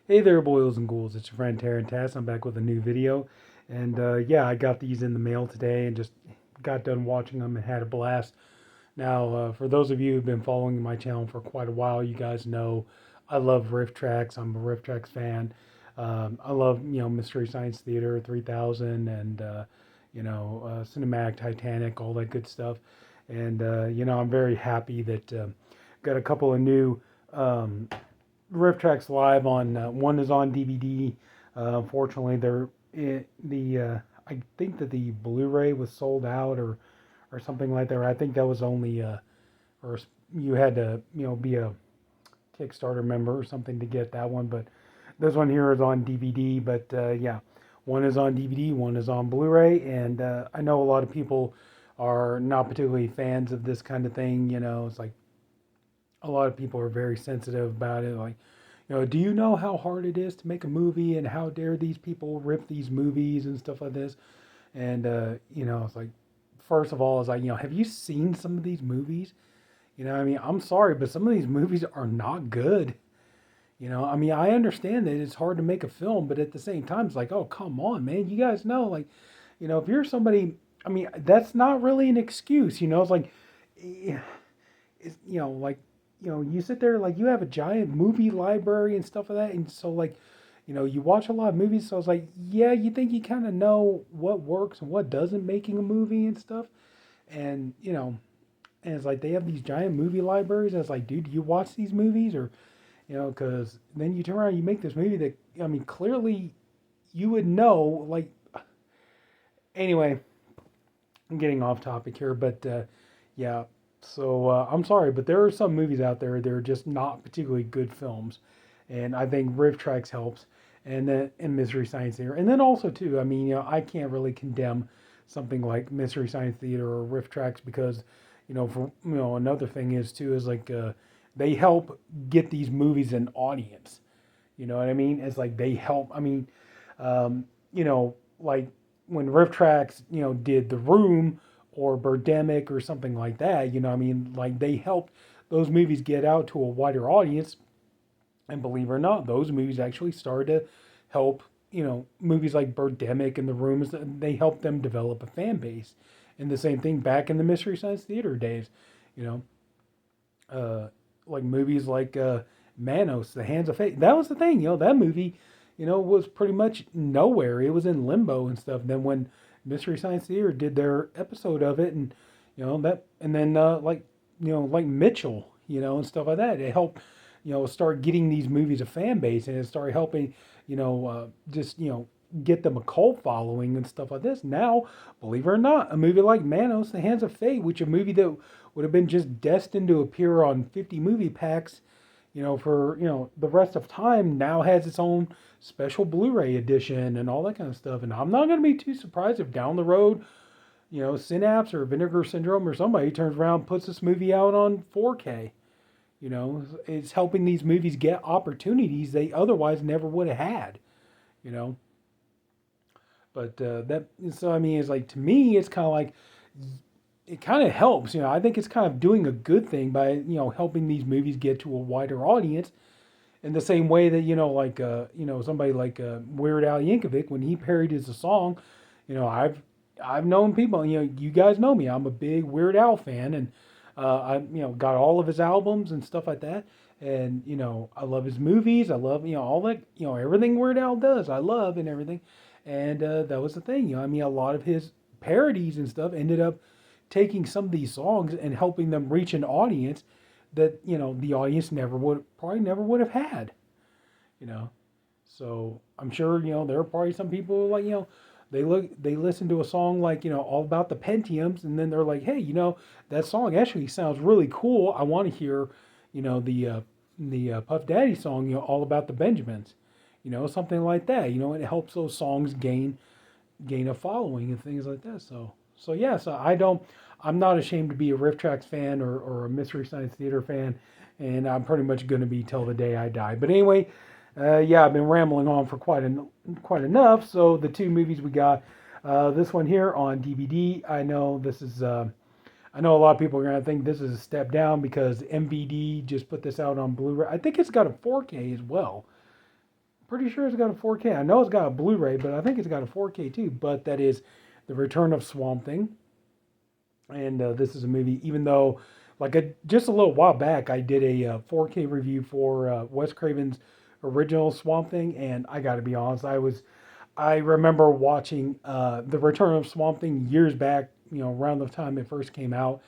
Hey there, boils and ghouls. It's your friend Tats. I'm back with a new video. And yeah, I got these in the mail today and just got done watching them and had a blast. Now, for those of you who've been following my channel for quite a while, you guys know I love Rifftrax. I'm a Rifftrax fan. I love, Mystery Science Theater 3000 and, Cinematic Titanic, all that good stuff. And, I'm very happy that got a couple of new um, Rifftrax live on one is on DVD. Unfortunately, I think that the Blu-ray was sold out or something like that. I think that was only or you had to be a Kickstarter member or something to get that one. But this one here is on DVD. But yeah, one is on DVD, one is on Blu-ray, and I know a lot of people are not particularly fans of this kind of thing. It's like a lot of people are very sensitive about it. Like, do you know how hard it is to make a movie and how dare these people rip these movies and stuff like this? And, it's like, first of all, it's like, have you seen some of these movies? I'm sorry, but some of these movies are not good. I understand that it's hard to make a film, but at the same time, it's like, oh, come on, man. You guys know, like, if you're somebody, that's not really an excuse. It's like, eh, like, you sit there, like, you have a giant movie library and stuff like that. And so, like, you watch a lot of movies. So it's like, yeah, you think you kind of know what works and what doesn't making a movie and stuff. And, and it's like they have these giant movie libraries. And it's like, dude, do you watch these movies? Or, because then you turn around and you make this movie that, clearly you would know, like, anyway, I'm getting off topic here, but yeah. So I'm sorry, but there are some movies out there that are just not particularly good films, and I think Rifftrax helps, and then and Mystery Science Theater, and then also too. I can't really condemn something like Mystery Science Theater or Rifftrax because, for another thing is too is like they help get these movies an audience. You know what I mean? It's like they help. Like when Rifftrax, did The Room or Birdemic or something like that, like they helped those movies get out to a wider audience. And believe it or not, those movies actually started to help, movies like Birdemic and The Room, they helped them develop a fan base. And the same thing back in the Mystery Science Theater days, you know, like movies like Manos, The Hands of Fate. That was the thing, that movie, was pretty much nowhere. It was in limbo and stuff. Then when Mystery Science Theater did their episode of it, and and then like Mitchell, and stuff like that, it helped, start getting these movies a fan base, and it started helping, just get them a cult following and stuff like this. Now, believe it or not, a movie like Manos, The Hands of Fate, which a movie that would have been just destined to appear on 50 movie packs, for the rest of time, now has its own special Blu-ray edition and all that kind of stuff. And I'm not going to be too surprised if down the road, Synapse or Vinegar Syndrome or somebody turns around and puts this movie out on 4K. It's helping these movies get opportunities they otherwise never would have had. You know, but it's like, to me, it's kind of like it kind of helps. I think it's kind of doing a good thing by helping these movies get to a wider audience. In the same way that like somebody like Weird Al Yankovic, when he parodied a song, I've known people. You guys know me. I'm a big Weird Al fan, and I got all of his albums and stuff like that. And I love his movies. I love all that everything Weird Al does. I love and everything. And that was the thing. A lot of his parodies and stuff ended up taking some of these songs and helping them reach an audience that the audience never would have had. you know so I'm sure there are probably some people like they listen to a song like all about the Pentiums, and then they're like, hey, that song actually sounds really cool. I want to hear the Puff Daddy song, all about the Benjamins, something like that. And it helps those songs gain a following and things like that. So yeah, so I'm not ashamed to be a Rifftrax fan or a Mystery Science Theater fan, and I'm pretty much going to be till the day I die. But anyway, yeah, I've been rambling on for quite enough. So the two movies we got, this one here on DVD. I know this is, I know a lot of people are going to think this is a step down because MVD just put this out on Blu-ray. I think it's got a 4K as well. Pretty sure it's got a 4K. I know it's got a Blu-ray, but I think it's got a 4K too. But that is The Return of Swamp Thing. And this is a movie, even though, just a little while back, I did a 4K review for Wes Craven's original Swamp Thing, and I got to be honest, I remember watching The Return of Swamp Thing years back, around the time it first came out.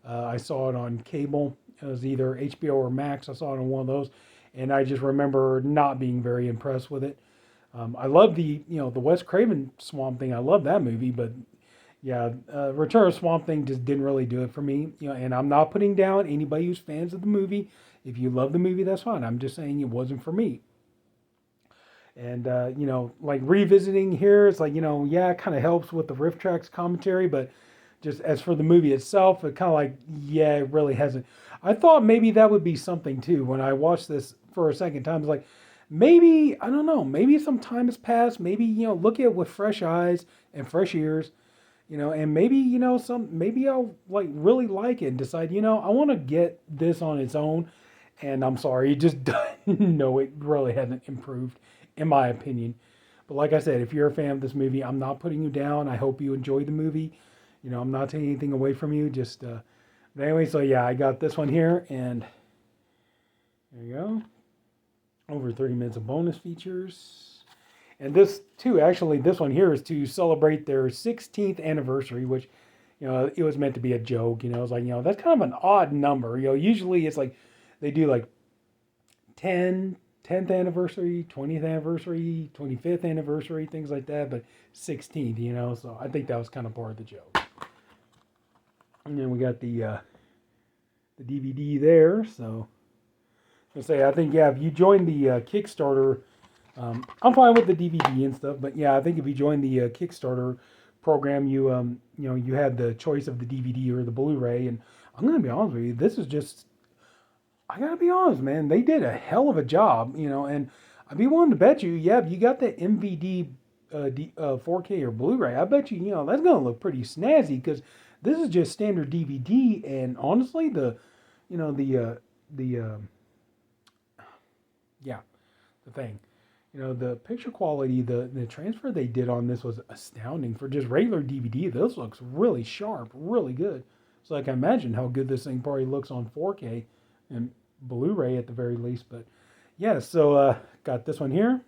I saw it on cable. It was either HBO or Max. I saw it on one of those, and I just remember not being very impressed with it. I love the Wes Craven Swamp Thing. I love that movie, but yeah, Return of Swamp Thing just didn't really do it for me. And I'm not putting down anybody who's fans of the movie. If you love the movie, that's fine. I'm just saying it wasn't for me. And like revisiting here, it's like yeah, it kind of helps with the Rifftrax commentary, but just as for the movie itself, it kind of like yeah, it really hasn't. I thought maybe that would be something too when I watched this for a second time. It's like maybe I don't know, maybe some time has passed. Maybe look at it with fresh eyes and fresh ears, and maybe maybe I'll like really like it and decide I want to get this on its own. And I'm sorry, it just no, it really hasn't improved in my opinion. But like I said, if you're a fan of this movie, I'm not putting you down. I hope you enjoy the movie. I'm not taking anything away from you. Just but anyway, so yeah, I got this one here, and there you go. Over 30 minutes of bonus features. And this too, actually, this one here is to celebrate their 16th anniversary, which, it was meant to be a joke. It's like, that's kind of an odd number. Usually it's like they do like 10th anniversary, 20th anniversary, 25th anniversary, things like that, but 16th, so I think that was kind of part of the joke. And then we got the DVD there, so I say I think yeah, if you join the Kickstarter, I'm fine with the DVD and stuff, but yeah, I think if you join the Kickstarter program, you had the choice of the DVD or the Blu-ray, and I'm gonna be honest with you, this is just I gotta be honest, man, they did a hell of a job, and I'd be willing to bet you, yeah, if you got the MVD 4K or Blu-ray, I bet you, that's gonna look pretty snazzy because this is just standard DVD, and honestly, yeah, the thing. The picture quality, the transfer they did on this was astounding. For just regular DVD, this looks really sharp, really good. So I can imagine how good this thing probably looks on 4K and Blu-ray at the very least. But yeah, so got this one here.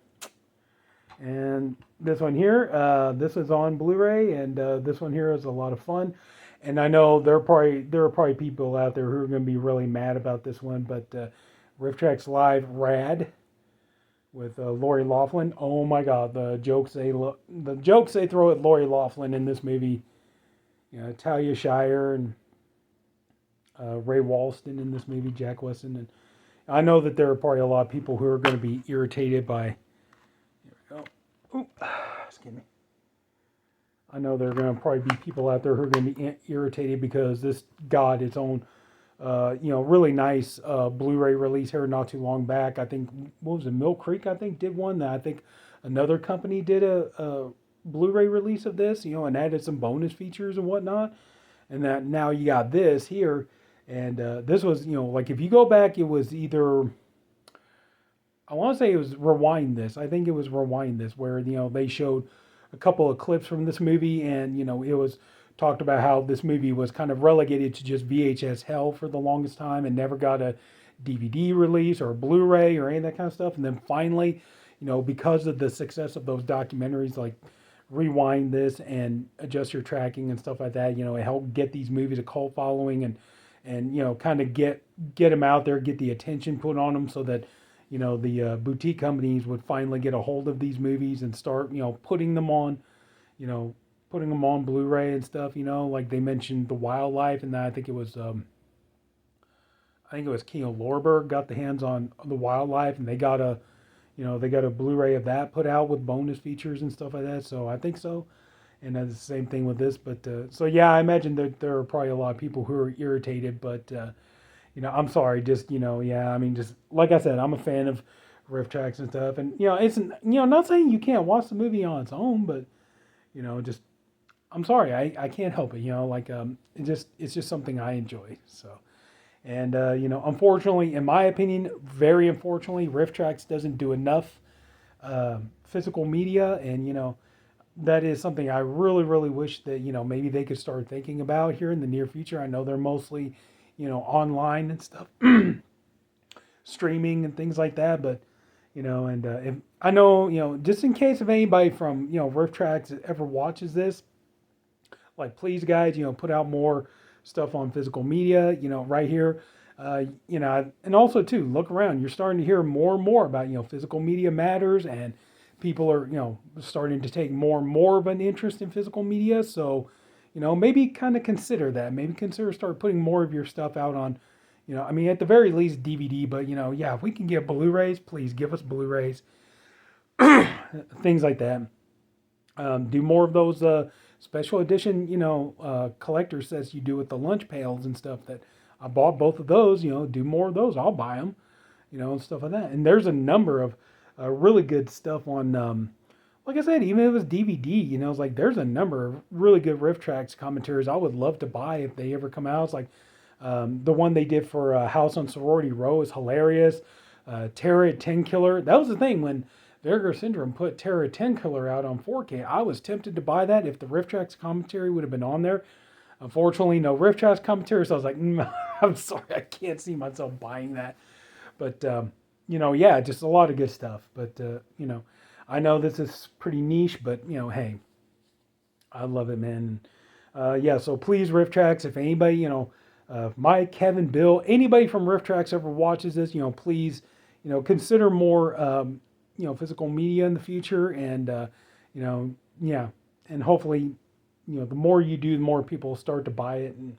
And this one here, this is on Blu-ray, and this one here is a lot of fun. And I know there are probably people out there who are going to be really mad about this one, but Rifftrax Live Rad with Lori Loughlin. Oh my God, the jokes they throw at Lori Loughlin in this movie. Talia Shire and Ray Walston in this movie, Jack Weston, and I know that there are probably a lot of people who are going to be irritated by. Here we go. Ooh, excuse me. I know there are going to probably be people out there who are going to be irritated because this got its own, really nice Blu-ray release here not too long back. I think, what was it, Mill Creek, I think, did one. I think another company did a Blu-ray release of this, and added some bonus features and whatnot. And that now you got this here. And this was, like if you go back, it was either, I want to say it was Rewind This. I think it was Rewind This where, they showed a couple of clips from this movie, and it was talked about how this movie was kind of relegated to just VHS hell for the longest time and never got a DVD release or a Blu-ray or any of that kind of stuff. And then finally, because of the success of those documentaries like Rewind This and Adjust Your Tracking and stuff like that, it helped get these movies a cult following and kind of get them out there, get the attention put on them so that the boutique companies would finally get a hold of these movies and start, putting them on Blu-ray and stuff, like they mentioned The Wildlife, and then I think it was Kino Lorber got the hands on The Wildlife, and they got a Blu-ray of that put out with bonus features and stuff like that. So I think so, and that's the same thing with this. But so yeah, I imagine that there are probably a lot of people who are irritated, but. I'm sorry, just, yeah, I mean, just, like I said, I'm a fan of Rifftrax and stuff, and, it's, not saying you can't watch the movie on its own, but, just, I'm sorry, I can't help it, it's just something I enjoy, so, and, unfortunately, in my opinion, very unfortunately, Rifftrax doesn't do enough, physical media, and that is something I really, really wish that maybe they could start thinking about here in the near future. I know they're mostly online and stuff, streaming and things like that, but and if I know just in case if anybody from Rifftrax ever watches this, like please guys put out more stuff on physical media right here. And also too, look around. You're starting to hear more and more about physical media matters, and people are starting to take more and more of an interest in physical media. So maybe kind of consider that. Maybe consider start putting more of your stuff out on I mean, at the very least DVD, but yeah, if we can get Blu-rays, please give us Blu-rays, things like that. Do more of those special edition, collector sets you do with the lunch pails and stuff. That I bought both of those. Do more of those. I'll buy them. And stuff like that. And there's a number of really good stuff on. Like I said, even if it was DVD, it's like there's a number of really good Rifftrax commentaries I would love to buy if they ever come out. It's like the one they did for House on Sorority Row is hilarious. Terror 10 Killer. That was the thing when Vinegar Syndrome put Terror 10 Killer out on 4K. I was tempted to buy that if the Rifftrax commentary would have been on there. Unfortunately, no Rifftrax commentary, so I was like, I'm sorry, I can't see myself buying that. But, yeah, just a lot of good stuff. But, I know this is pretty niche, but, hey, I love it, man. Yeah, so please, Rifftrax, if anybody, Mike, Kevin, Bill, anybody from Rifftrax ever watches this, please, consider more, physical media in the future, and yeah, and hopefully, the more you do, the more people start to buy it. And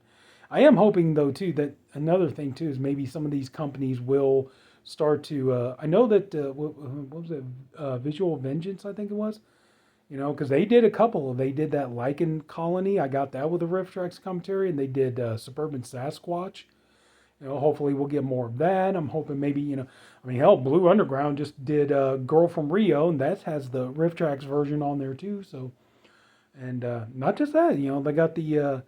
I am hoping though too that another thing too is maybe some of these companies will start to. I know that what was it, Visual Vengeance, I think it was. Because they did a couple. They did that Lichen Colony. I got that with a Rifftrax commentary, and they did Suburban Sasquatch. Hopefully we'll get more of that. I'm hoping maybe, I mean, hell, Blue Underground just did Girl from Rio, and that has the Rifftrax version on there too. So, and not just that, they got the,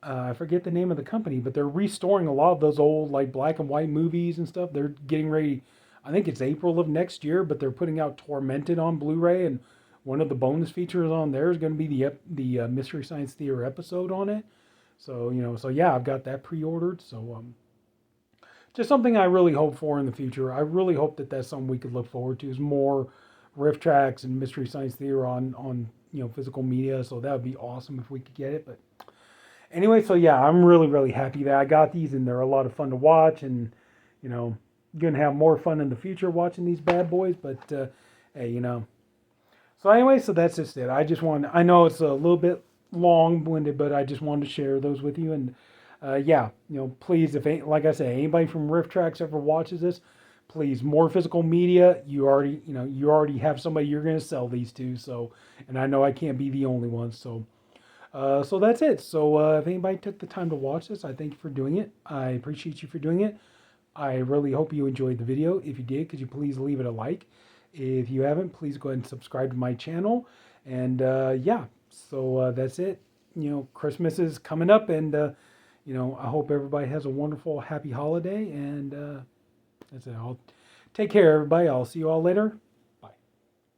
I forget the name of the company, but they're restoring a lot of those old, like, black and white movies and stuff. They're getting ready, I think it's April of next year, but they're putting out Tormented on Blu-ray, and one of the bonus features on there is going to be the Mystery Science Theater episode on it. So, so yeah, I've got that pre-ordered. So, just something I really hope for in the future. I really hope that that's something we could look forward to is more Rifftrax and Mystery Science Theater on physical media. So that would be awesome if we could get it. But anyway, so yeah, I'm really, really happy that I got these, and they're a lot of fun to watch, and gonna have more fun in the future watching these bad boys. But hey, So anyway, so that's just it. I know it's a little bit long-winded, but I just wanted to share those with you. And yeah, please, like I say, anybody from Rifftrax ever watches this, please, more physical media. You already have somebody you're going to sell these to. So, and I know I can't be the only one. So, so that's it. So if anybody took the time to watch this, I thank you for doing it. I appreciate you for doing it. I really hope you enjoyed the video. If you did, could you please leave it a like? If you haven't, please go ahead and subscribe to my channel. And yeah, so that's it. Christmas is coming up, and I hope everybody has a wonderful, happy holiday. And that's it. I'll take care, everybody. I'll see you all later.